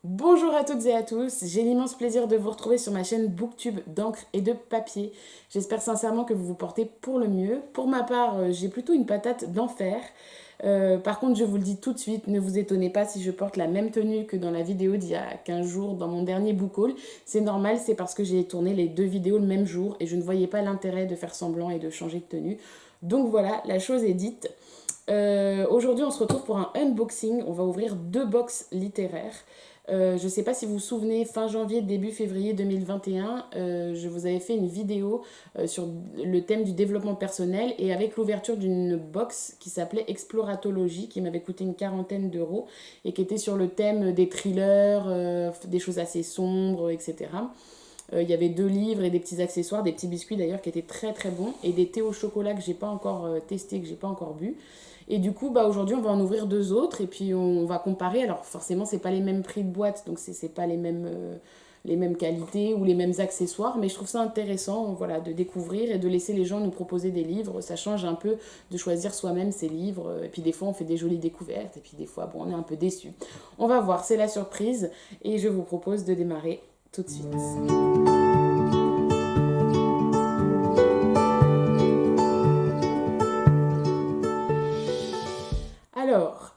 Bonjour à toutes et à tous, j'ai l'immense plaisir de vous retrouver sur ma chaîne Booktube d'encre et de papier. J'espère sincèrement que vous vous portez pour le mieux. Pour ma part, j'ai plutôt une patate d'enfer. Par contre, je vous le dis tout de suite, ne vous étonnez pas si je porte la même tenue que dans la vidéo d'il y a 15 jours dans mon dernier book haul. C'est normal, c'est parce que j'ai tourné les deux vidéos le même jour et je ne voyais pas l'intérêt de faire semblant et de changer de tenue. Donc voilà, la chose est dite. Aujourd'hui, on se retrouve pour un unboxing. On va ouvrir deux box littéraires. Je ne sais pas si vous vous souvenez, fin janvier, début février 2021, je vous avais fait une vidéo sur le thème du développement personnel et avec l'ouverture d'une box qui s'appelait Exploratologie, qui m'avait coûté une quarantaine d'euros et qui était sur le thème des thrillers, des choses assez sombres, etc. Il y avait deux livres et des petits accessoires, des petits biscuits d'ailleurs qui étaient très très bons et des thés au chocolat que j'ai pas encore testé, que j'ai pas encore bu. Et du coup, bah, aujourd'hui, on va en ouvrir deux autres et puis on va comparer. Alors forcément, c'est pas les mêmes prix de boîte, donc c'est pas les mêmes qualités ou les mêmes accessoires, mais je trouve ça intéressant, voilà, de découvrir et de laisser les gens nous proposer des livres. Ça change un peu de choisir soi-même ses livres. Et puis des fois, on fait des jolies découvertes et puis des fois, bon, on est un peu déçu. On va voir, c'est la surprise et je vous propose de démarrer tout de suite. Alors,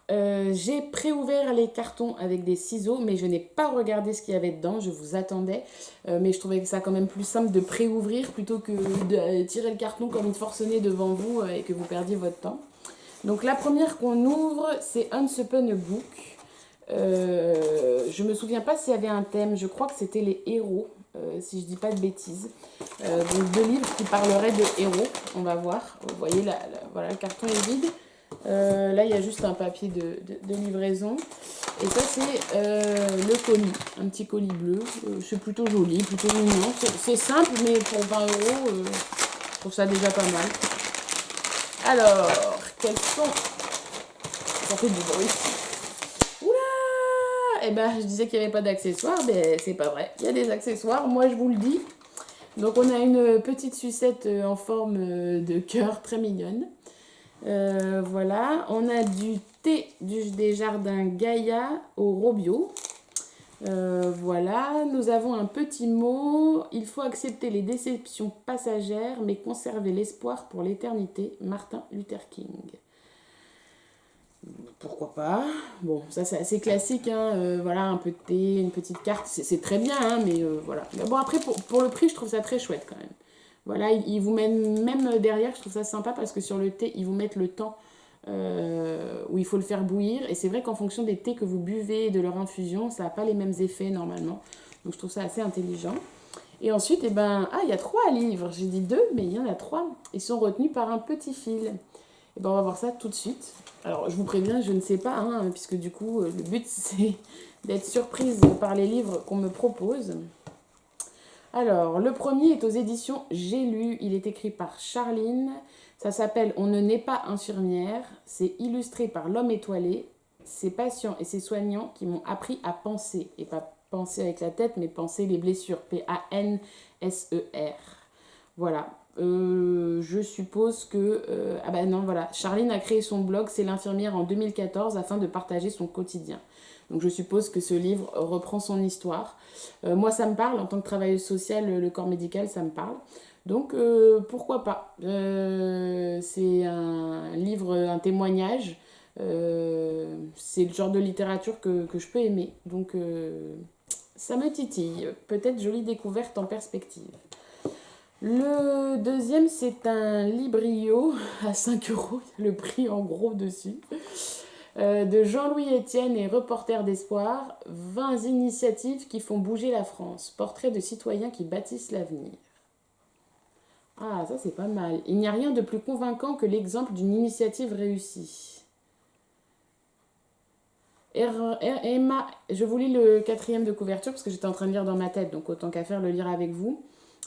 j'ai préouvert les cartons avec des ciseaux, mais je n'ai pas regardé ce qu'il y avait dedans, je vous attendais. Mais je trouvais que ça quand même plus simple de préouvrir plutôt que de tirer le carton comme une forcenée devant vous et que vous perdiez votre temps. Donc la première qu'on ouvre, c'est Once Upon a Book. Je me souviens pas s'il y avait un thème, je crois que c'était les héros, si je dis pas de bêtises. Donc deux livres qui parleraient de héros, on va voir. Vous voyez, voilà, le carton est vide. Là, il y a juste un papier de livraison. Et ça, c'est le colis. Un petit colis bleu. C'est plutôt joli, plutôt mignon. C'est simple, mais pour 20 euros, je trouve ça déjà pas mal. Alors, quels sont... Ça fait du bruit. Oula! Eh ben, je disais qu'il n'y avait pas d'accessoires, mais c'est pas vrai. Il y a des accessoires, moi je vous le dis. Donc, on a une petite sucette en forme de cœur, très mignonne. Voilà, on a du thé des jardins Gaïa au Robio. Voilà, nous avons un petit mot. Il faut accepter les déceptions passagères, mais conserver l'espoir pour l'éternité. Martin Luther King. Pourquoi pas? Bon, ça c'est assez classique, hein. Voilà, un peu de thé, une petite carte, c'est très bien, hein, mais voilà. Mais bon, après, pour le prix, je trouve ça très chouette quand même. Voilà, ils vous mettent même derrière, je trouve ça sympa parce que sur le thé, ils vous mettent le temps où il faut le faire bouillir. Et c'est vrai qu'en fonction des thés que vous buvez et de leur infusion, ça n'a pas les mêmes effets normalement. Donc je trouve ça assez intelligent. Et ensuite, eh ben, il y a trois livres. J'ai dit deux, mais il y en a trois. Ils sont retenus par un petit fil. Et ben, on va voir ça tout de suite. Alors, je vous préviens, je ne sais pas, hein, puisque du coup, le but, c'est d'être surprise par les livres qu'on me propose. Alors, le premier est aux éditions J'ai lu. Il est écrit par Charline. Ça s'appelle On ne naît pas infirmière. C'est illustré par l'homme étoilé. Ses patients et ses soignants qui m'ont appris à penser. Et pas penser avec la tête, mais penser les blessures. P-A-N-S-E-R. Voilà. Je suppose que... ah ben non, voilà. Charline a créé son blog C'est l'infirmière en 2014 afin de partager son quotidien. Donc je suppose que ce livre reprend son histoire. Moi, ça me parle. En tant que travailleuse sociale, le corps médical, ça me parle. Donc, pourquoi pas. C'est un livre, un témoignage. C'est le genre de littérature que je peux aimer. Donc, ça me titille. Peut-être jolie découverte en perspective. Le deuxième, c'est un librio à 5 euros. Le prix en gros dessus. De Jean-Louis Etienne et Reporter d'Espoir, 20 initiatives qui font bouger la France. Portrait de citoyens qui bâtissent l'avenir. Ah, ça c'est pas mal. Il n'y a rien de plus convaincant que l'exemple d'une initiative réussie. Emma, je vous lis le quatrième de couverture parce que j'étais en train de lire dans ma tête, donc autant qu'à faire le lire avec vous.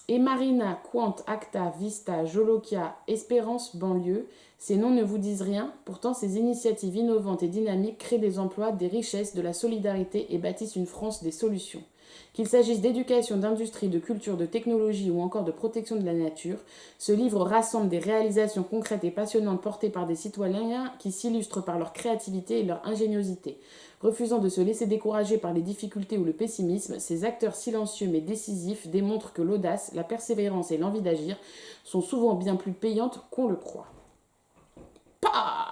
Et Marina, Quant, Acta, Vista, Jolokia, Espérance, Banlieue, ces noms ne vous disent rien, pourtant ces initiatives innovantes et dynamiques créent des emplois, des richesses, de la solidarité et bâtissent une France des solutions. Qu'il s'agisse d'éducation, d'industrie, de culture, de technologie ou encore de protection de la nature, ce livre rassemble des réalisations concrètes et passionnantes portées par des citoyens qui s'illustrent par leur créativité et leur ingéniosité. Refusant de se laisser décourager par les difficultés ou le pessimisme, ces acteurs silencieux mais décisifs démontrent que l'audace, la persévérance et l'envie d'agir sont souvent bien plus payantes qu'on le croit. Pah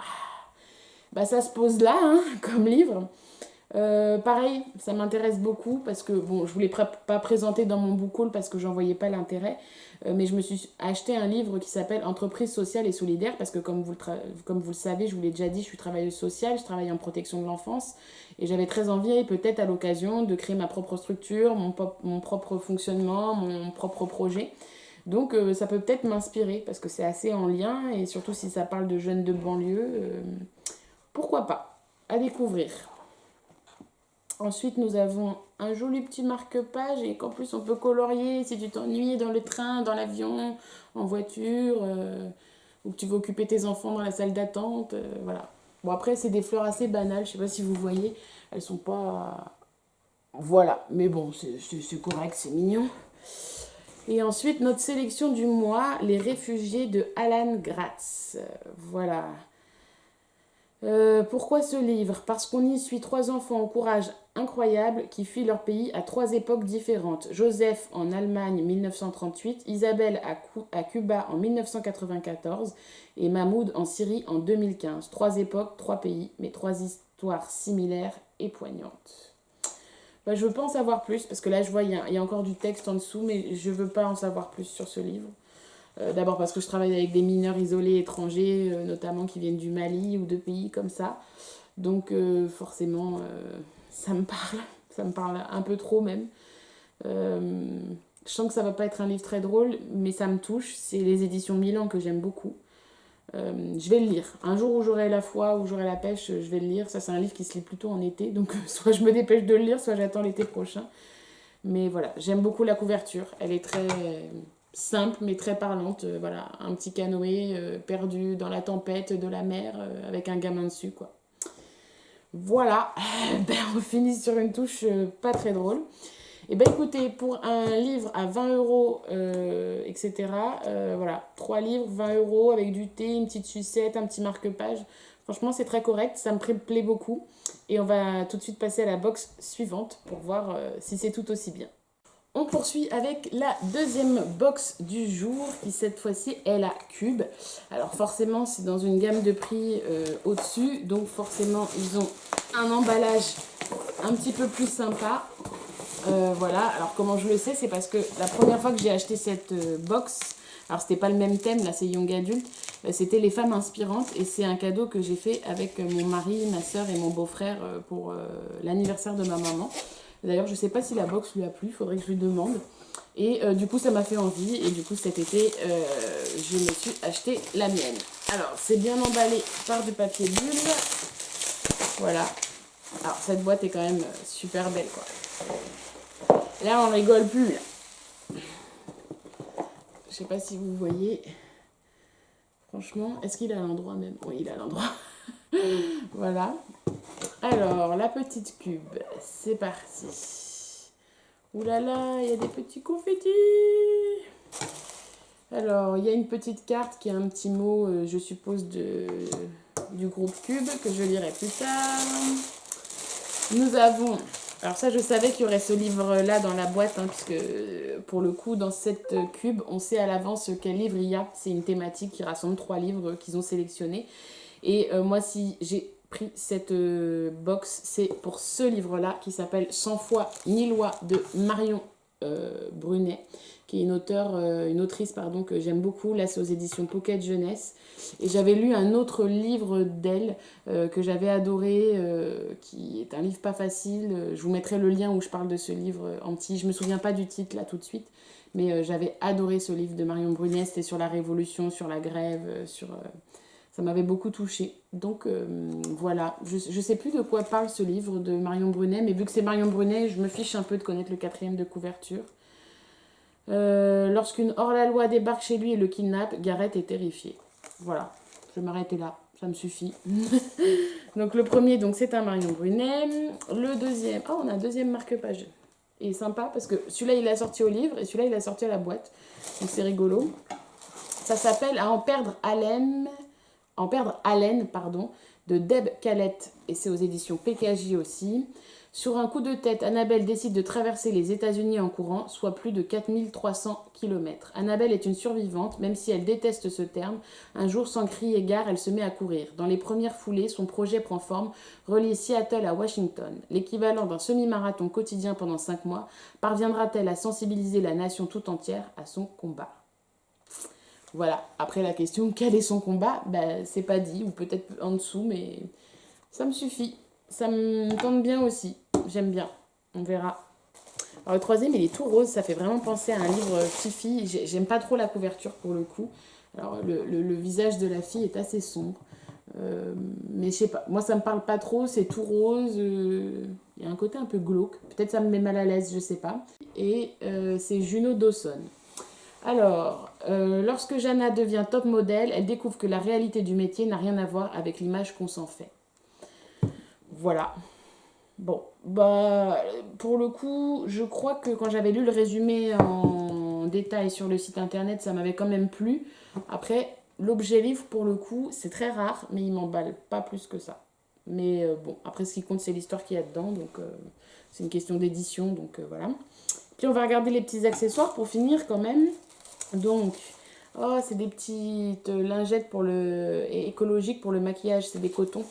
bah, ça se pose là, hein, comme livre. Pareil, ça m'intéresse beaucoup parce que, bon, je ne voulais pas présenter dans mon book haul parce que j'en voyais pas l'intérêt, mais je me suis acheté un livre qui s'appelle Entreprise sociale et solidaire parce que, comme vous le savez, je vous l'ai déjà dit, je suis travailleuse sociale, je travaille en protection de l'enfance et j'avais très envie, peut-être à l'occasion, de créer ma propre structure, mon propre fonctionnement, mon propre projet. Donc ça peut peut-être m'inspirer parce que c'est assez en lien et surtout si ça parle de jeunes de banlieue, pourquoi pas, à découvrir. Ensuite, nous avons un joli petit marque-page et qu'en plus on peut colorier si tu t'ennuies dans le train, dans l'avion, en voiture, ou que tu veux occuper tes enfants dans la salle d'attente. Voilà. Bon, après, c'est des fleurs assez banales, je sais pas si vous voyez, elles sont pas. Voilà, mais bon, c'est correct, c'est mignon. Et ensuite, notre sélection du mois, Les réfugiés de Alan Gratz. Voilà. Pourquoi ce livre? Parce qu'on y suit trois enfants au courage incroyable qui fuient leur pays à trois époques différentes. Joseph en Allemagne 1938, Isabelle à Cuba en 1994 et Mahmoud en Syrie en 2015. Trois époques, trois pays, mais trois histoires similaires et poignantes. Bah, je veux pas en savoir plus parce que là je vois il y a encore du texte en dessous, mais je veux pas en savoir plus sur ce livre. D'abord parce que je travaille avec des mineurs isolés étrangers, notamment qui viennent du Mali ou de pays comme ça. Donc forcément, ça me parle un peu trop même. Je sens que ça va pas être un livre très drôle, mais ça me touche. C'est les éditions Milan que j'aime beaucoup. Je vais le lire. Un jour où j'aurai la foi, où j'aurai la pêche, je vais le lire. Ça, c'est un livre qui se lit plutôt en été. Donc soit je me dépêche de le lire, soit j'attends l'été prochain. Mais voilà, j'aime beaucoup la couverture. Elle est très simple mais très parlante. Voilà, un petit canoë perdu dans la tempête de la mer avec un gamin dessus, quoi. Voilà, ben, on finit sur une touche pas très drôle. Et ben écoutez, pour un livre à 20 euros, etc., voilà, 3 livres, 20 euros avec du thé, une petite sucette, un petit marque-page. Franchement, c'est très correct, ça me plaît beaucoup. Et on va tout de suite passer à la box suivante pour voir si c'est tout aussi bien. On poursuit avec la deuxième box du jour qui cette fois-ci est la Cube. Alors forcément c'est dans une gamme de prix au-dessus, donc forcément ils ont un emballage un petit peu plus sympa. Voilà, alors comment je le sais, c'est parce que la première fois que j'ai acheté cette box, alors c'était pas le même thème, là c'est Young Adult, c'était les femmes inspirantes et c'est un cadeau que j'ai fait avec mon mari, ma soeur et mon beau-frère pour l'anniversaire de ma maman. D'ailleurs, je sais pas si la box lui a plu, il faudrait que je lui demande. Et du coup, ça m'a fait envie. Et du coup, cet été, je me suis acheté la mienne. Alors, c'est bien emballé par du papier bulle. Voilà. Alors, cette boîte est quand même super belle, quoi. Là, on rigole plus, là. Je sais pas si vous voyez. Franchement, est-ce qu'il a l'endroit même? Oui, il a l'endroit. Voilà. Alors, la petite cube, c'est parti. Ouh là là, il y a des petits confettis. Alors, il y a une petite carte qui a un petit mot, je suppose, du groupe Cube, que je lirai plus tard. Nous avons... Alors ça, je savais qu'il y aurait ce livre-là dans la boîte, hein, puisque pour le coup, dans cette cube, on sait à l'avance quel livre il y a. C'est une thématique qui rassemble 3 livres qu'ils ont sélectionnés. Et moi, si j'ai pris cette box, c'est pour ce livre-là qui s'appelle 100 fois ni loi de Marion Brunet, qui est une autrice que j'aime beaucoup. Là, c'est aux éditions Pocket Jeunesse. Et j'avais lu un autre livre d'elle que j'avais adoré, qui est un livre pas facile. Je vous mettrai le lien où je parle de ce livre en petit. Je me souviens pas du titre là tout de suite, mais j'avais adoré ce livre de Marion Brunet. C'était sur la Révolution, sur la grève, ça m'avait beaucoup touchée. Donc voilà, je sais plus de quoi parle ce livre de Marion Brunet, mais vu que c'est Marion Brunet, je me fiche un peu de connaître le 4e de couverture. Lorsqu'une hors-la-loi débarque chez lui et le kidnappe, Gareth est terrifié. Voilà, je vais m'arrêter là, ça me suffit. Donc le premier, donc c'est un Marion Brunet. Le deuxième, oh on a un deuxième marque-page. est sympa parce que celui-là, il est sorti au livre et celui-là, il est sorti à la boîte. Donc c'est rigolo. Ça s'appelle À en perdre haleine, pardon, de Deb Calette et c'est aux éditions PKJ aussi. Sur un coup de tête, Annabelle décide de traverser les États-Unis en courant, soit plus de 4300 km. Annabelle est une survivante, même si elle déteste ce terme. Un jour, sans cri et gare, elle se met à courir. Dans les premières foulées, son projet prend forme, relier Seattle à Washington. L'équivalent d'un semi-marathon quotidien pendant 5 mois, parviendra-t-elle à sensibiliser la nation tout entière à son combat? Voilà, après la question, quel est son combat? Ben, c'est pas dit, ou peut-être en dessous, mais ça me suffit. Ça me tente bien aussi. J'aime bien. On verra. Alors le troisième, il est tout rose. Ça fait vraiment penser à un livre Fifi. J'aime pas trop la couverture pour le coup. Alors le visage de la fille est assez sombre. Mais je sais pas. Moi, ça me parle pas trop. C'est tout rose. Il y a un côté un peu glauque. Peut-être ça me met mal à l'aise, je sais pas. Et c'est Juno Dawson. Alors, lorsque Jana devient top modèle, elle découvre que la réalité du métier n'a rien à voir avec l'image qu'on s'en fait. Voilà. Bon, bah, pour le coup, je crois que quand j'avais lu le résumé en détail sur le site internet, ça m'avait quand même plu. Après, l'objet livre, pour le coup, c'est très rare, mais il m'emballe pas plus que ça. Mais bon, après, ce qui compte, c'est l'histoire qu'il y a dedans, donc c'est une question d'édition, donc voilà. Puis on va regarder les petits accessoires pour finir quand même. Donc, oh, c'est des petites lingettes écologiques pour le maquillage, c'est des cotons.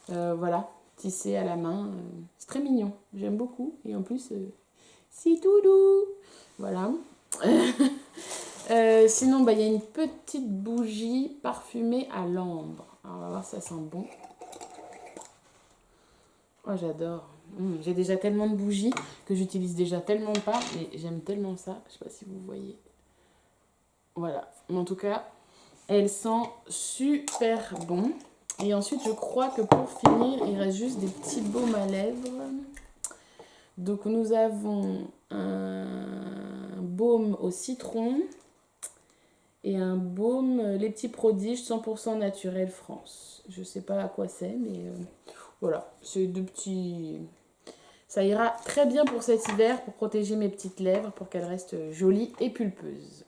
Voilà, tissé à la main. C'est très mignon, j'aime beaucoup. Et en plus, c'est tout doux. Voilà. Sinon, bah, y a une petite bougie parfumée à l'ambre. Alors, on va voir si ça sent bon. Oh, j'adore. J'ai déjà tellement de bougies que j'utilise déjà tellement pas. Mais j'aime tellement ça. Je sais pas si vous voyez. Voilà. Mais en tout cas, elle sent super bon. Et ensuite, je crois que pour finir, il reste juste des petits baumes à lèvres. Donc, nous avons un baume au citron et un baume Les Petits Prodiges 100% naturel France. Je sais pas à quoi c'est, mais voilà. C'est deux petits... Ça ira très bien pour cet hiver, pour protéger mes petites lèvres, pour qu'elles restent jolies et pulpeuses.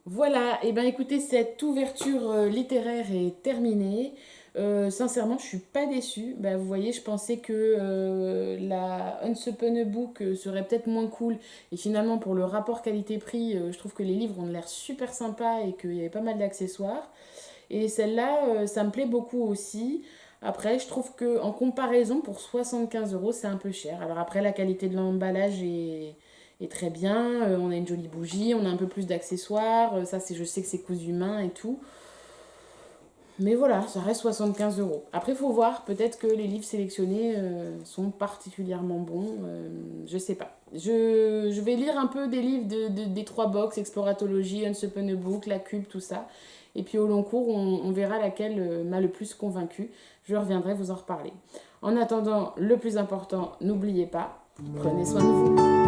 Voilà, et bien écoutez, cette ouverture littéraire est terminée. Sincèrement, je suis pas déçue. Bah, vous voyez, je pensais que la Once Upon a Book serait peut-être moins cool. Et finalement, pour le rapport qualité-prix, je trouve que les livres ont l'air super sympas et qu'il y avait pas mal d'accessoires. Et celle-là, ça me plaît beaucoup aussi. Après, je trouve que en comparaison, pour 75 euros, c'est un peu cher. Alors après, la qualité de l'emballage est très bien. On a une jolie bougie, on a un peu plus d'accessoires. Ça, je sais que c'est cousu main et tout. Mais voilà, ça reste 75 euros. Après, il faut voir, peut-être que les livres sélectionnés sont particulièrement bons. Je sais pas. Je vais lire un peu des livres des trois box, Exploratologie, Once Upon a Book, La Cube, tout ça. Et puis au long cours, on verra laquelle m'a le plus convaincu. Je reviendrai vous en reparler. En attendant, le plus important, n'oubliez pas, prenez soin de vous.